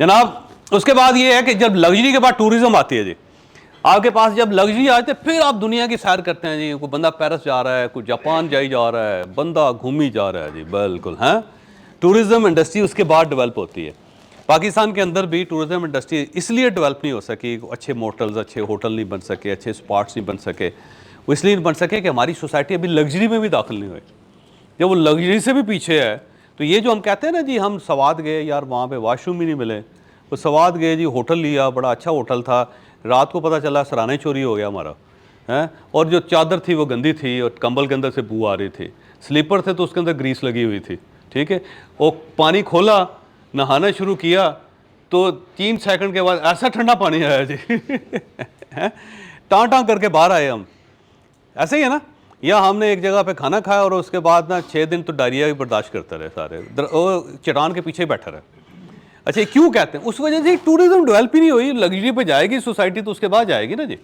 जनाब उसके बाद ये है कि जब लग्जरी के बाद टूरिज्म आती है जी, आपके पास जब लग्जरी आती है फिर आप दुनिया की सैर करते हैं जी। कोई बंदा पेरिस जा रहा है, कोई जापान जा रहा है, बंदा घूमी जा रहा है जी, बिल्कुल हैं। टूरिज्म इंडस्ट्री उसके बाद डेवलप होती है। पाकिस्तान के अंदर भी टूरिज्म इंडस्ट्री इसलिए डेवलप नहीं हो सकी, अच्छे मोटल्स, अच्छे होटल नहीं बन सके, अच्छे स्पॉट्स नहीं बन सके। वो इसलिए नहीं बन सके कि हमारी सोसाइटी अभी लग्जरी में भी दाखिल नहीं हुई। जब वो लग्जरी से भी पीछे है तो ये जो हम कहते हैं ना जी, हम सवाद गए यार, वहाँ पे वॉशरूम ही नहीं मिले, वो सवाद गए जी, होटल लिया, बड़ा अच्छा होटल था, रात को पता चला सराने चोरी हो गया हमारा है, और जो चादर थी वो गंदी थी और कंबल के अंदर से बू आ रही थी, स्लीपर थे तो उसके अंदर ग्रीस लगी हुई थी, ठीक है। वो पानी खोला, नहाना शुरू किया तो 3 सेकंड के बाद ऐसा ठंडा पानी आया जी टाँ करके बाहर आए हम। ऐसे ही है ना, या हमने एक जगह पे खाना खाया और उसके बाद ना 6 दिन तो डायरिया भी बर्दाश्त करते रहे सारे, वो चट्टान के पीछे बैठा रहे। अच्छा क्यों कहते हैं? उस वजह से टूरिज्म डेवलप ही नहीं हुई। लग्जरी पे जाएगी सोसाइटी तो उसके बाद जाएगी ना जी।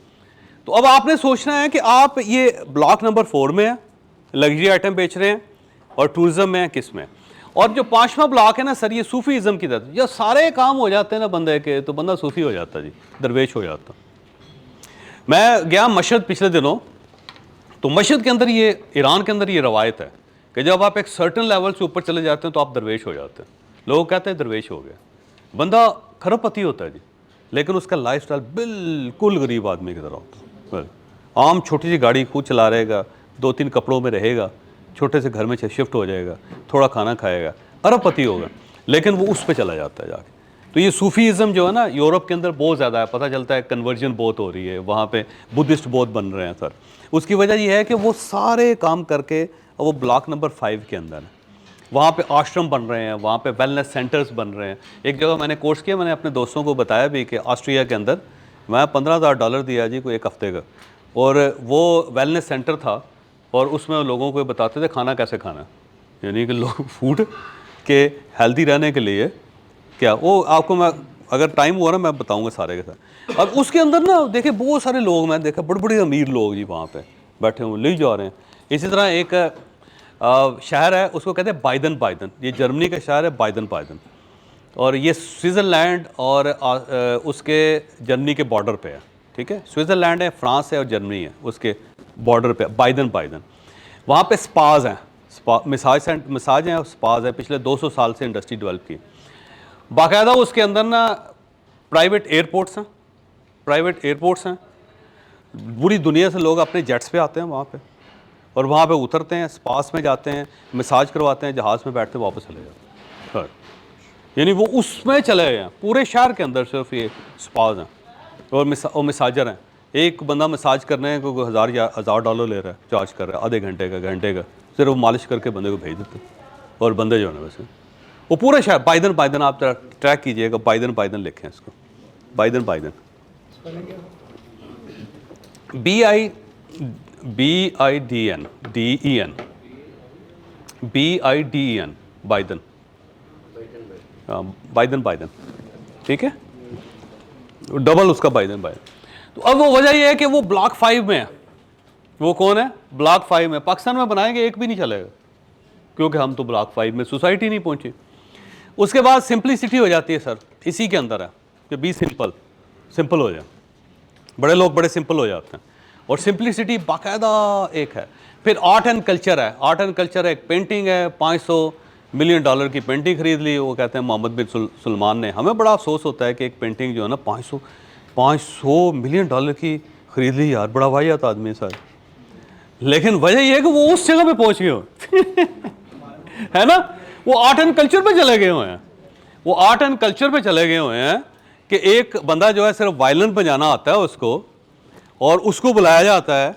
तो अब आपने सोचना है कि आप ये ब्लॉक नंबर 4 में है, लग्जरी आइटम बेच रहे हैं और टूरिज्म में है, किस में? और जो 5वां ब्लॉक है ना सर, ये सूफीज़म की तरफ, ये सारे काम हो जाते हैं ना बंदे के, तो बंदा सूफी हो जाता जी, दरवेश हो जाता। मैं गया मशहद पिछले दिनों, तो मशहद के अंदर ये, ईरान के अंदर ये रवायत है कि जब आप एक सर्टन लेवल से ऊपर चले जाते हैं तो आप दरवेश हो जाते हैं। लोग कहते हैं दरवेश हो गया, बंदा खरबपति होता है जी, लेकिन उसका लाइफस्टाइल बिल्कुल गरीब आदमी की तरह होता है। आम छोटी सी गाड़ी खुद चला रहेगा, 2-3 कपड़ों में रहेगा, छोटे से घर में शिफ्ट हो जाएगा, थोड़ा खाना खाएगा, अरबपति होगा, लेकिन वो उस पर चला जाता है जाके। तो ये सूफीज़म जो है ना यूरोप के अंदर बहुत ज़्यादा है, पता चलता है कन्वर्जन बहुत हो रही है, वहाँ पे बुद्धिस्ट बहुत बन रहे हैं सर। उसकी वजह ये है कि वो सारे काम करके वो ब्लॉक नंबर 5 के अंदर है, वहाँ पे आश्रम बन रहे हैं, वहाँ पे वेलनेस सेंटर्स बन रहे हैं। एक जगह मैंने कोर्स किया, मैंने अपने दोस्तों को बताया भी कि ऑस्ट्रिया के अंदर मैं $15,000 दिया जी कोई 1 हफ्ते का, और वो वेलनेस सेंटर था और उसमें लोगों को बताते थे खाना कैसे खाना, यानी कि लोग फूड के हेल्दी रहने के लिए क्या, वो आपको मैं अगर टाइम हुआ ना मैं बताऊंगा सारे के साथ। अब उसके अंदर ना देखिए बहुत सारे लोग, मैं देखा बड़े बड़े अमीर लोग जी वहाँ पे बैठे हुए ले जा रहे हैं। इसी तरह एक शहर है उसको कहते हैं बाइडन, ये जर्मनी का शहर है बाइडन, और ये स्विट्ज़रलैंड और उसके जर्मनी के बॉर्डर पे है, ठीक है। स्विट्ज़रलैंड है, फ्रांस है और जर्मनी है, उसके बॉर्डर पे बाइडन। वहाँ पे स्पाज हैं, मसाज हैं और स्पाज है, पिछले 200 साल से इंडस्ट्री डेवलप की। बाकायदा उसके अंदर ना प्राइवेट एयरपोर्ट्स हैं, पूरी दुनिया से लोग अपने जेट्स पे आते हैं वहाँ पे, और वहाँ पे उतरते हैं, स्पास में जाते हैं, मसाज करवाते हैं, जहाज़ में बैठते हैं, वापस चले जाते हैं। यानी वो उसमें चले गए हैं, पूरे शहर के अंदर सिर्फ ये स्पाज हैं और मसाजर हैं। एक बंदा मसाज करने को $1,000 ले रहा है, चार्ज कर रहा है, आधे घंटे का, सिर्फ वो मालिश करके बंदे को भेज देते हैं। और बंदे जो है ना वैसे वो पूरे शहर बाइडन आप ट्रैक कीजिएगा, बाइडन लिखें इसको, बाइडन BIDEN बाइडन, ठीक है, डबल उसका बाइडन। तो अब वो वजह ये है कि वो ब्लॉक 5 में है। वो कौन है? ब्लॉक 5 में। पाकिस्तान में बनाएंगे एक भी नहीं चलेगा, क्योंकि हम तो ब्लॉक 5 में सोसाइटी नहीं पहुंची। उसके बाद सिंपलिसिटी हो जाती है सर, इसी के अंदर है कि बी सिंपल हो जाए। बड़े लोग बड़े सिंपल हो जाते हैं, और सिंपलिसिटी बाकायदा एक है। फिर आर्ट एंड कल्चर है, एक पेंटिंग है, $500 मिलियन की पेंटिंग खरीद ली। वो कहते हैं मोहम्मद बिन सुलेमान ने। हमें बड़ा अफसोस होता है कि एक पेंटिंग जो है ना $500 मिलियन की खरीद ली यार, बड़ा वाहियात आदमी सर। लेकिन वजह यह है कि वो उस जगह पे पहुंच गए हो है ना, वो आर्ट एंड कल्चर पे चले गए हुए हैं, कि एक बंदा जो है सिर्फ वायलिन बजाना आता है उसको, और उसको बुलाया जाता है,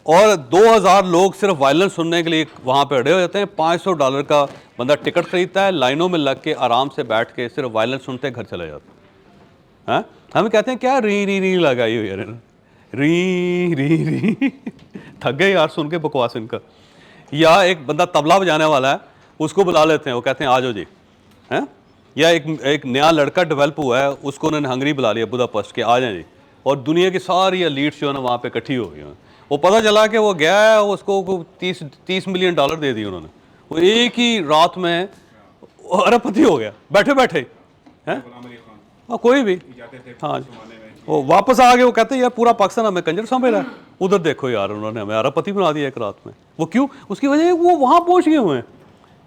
और 2000 लोग सिर्फ वायलिन सुनने के लिए वहाँ पे अड़े हो जाते हैं। $500 का बंदा टिकट खरीदता है, लाइनों में लग के आराम से बैठ के सिर्फ वायलिन सुनते घर चले जाते हैं। हम कहते हैं क्या री लगाई हुई यार, री थक गए यार सुन के बकवास इनका। या एक बंदा तबला बजाने वाला है, उसको बुला लेते हैं, वो कहते हैं आ जाओ जी, हैं। या एक नया लड़का डेवलप हुआ है, उसको उन्होंने हंगरी बुला लिया, बुदापेस्ट के, आ जाए जी। और दुनिया की सारी एलीट्स जो है ना वहाँ पे इकट्ठी हो गई हैं। वो पता चला कि वो गया है, उसको $30 मिलियन दे दिए उन्होंने, वो एक ही रात में अरबपति हो गया बैठे हैं। कोई भी, हाँ वो वापस आ गए, वो कहते हैं यार पूरा पाकिस्तान हमें कंजर समझ रहा है, उधर देखो यार उन्होंने हमें अरबपति बना दिया एक रात में। वो क्यों? उसकी वजह है वो वहाँ पहुँच गए हुए हैं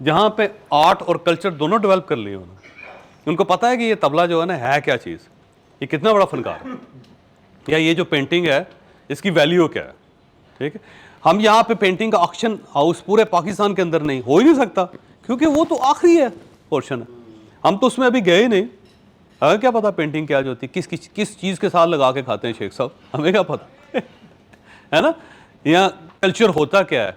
जहाँ पे आर्ट और कल्चर दोनों डेवलप कर लिए उन्होंने। उनको पता है कि ये तबला जो है क्या चीज़, ये कितना बड़ा फनकार है, या ये जो पेंटिंग है इसकी वैल्यू क्या है। ठीक है, हम यहाँ पे पेंटिंग का ऑक्शन हाउस पूरे पाकिस्तान के अंदर नहीं हो ही नहीं सकता, क्योंकि वो तो आखिरी है पोर्शन है, हम तो उसमें अभी गए ही नहीं। हमें क्या पता पेंटिंग क्या जो होती है, किस चीज़ के साथ लगा के खाते हैं शेख साहब, हमें क्या पता है ना। यहाँ कल्चर होता क्या है,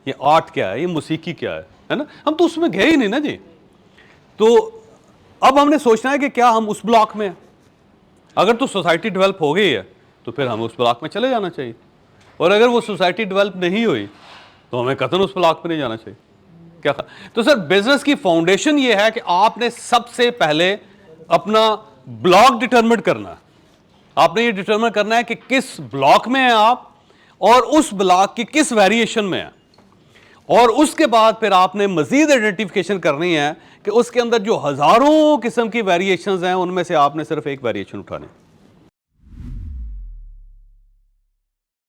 ये आर्ट क्या है, ये मौसीकी क्या है ना, हम तो उसमें गए ही नहीं ना जी। तो अब हमने सोचना है कि क्या हम उस ब्लॉक में हैं। अगर तो सोसाइटी डेवलप हो गई है तो फिर हमें उस ब्लॉक में चले जाना चाहिए, और अगर वो सोसाइटी डेवलप नहीं हुई तो हमें कतई उस ब्लॉक में नहीं जाना चाहिए। क्या तो सर बिजनेस की फाउंडेशन ये है कि आपने सबसे पहले अपना ब्लॉक डिटरमिन करना है। आपने ये डिटरमिन करना है कि किस ब्लॉक में हैं आप और उस ब्लॉक की किस वेरिएशन में है, और उसके बाद फिर आपने मजीद आइडेंटिफिकेशन करनी है कि उसके अंदर जो हजारों किस्म की वेरिएशंस हैं उनमें से आपने सिर्फ एक वेरिएशन उठानी।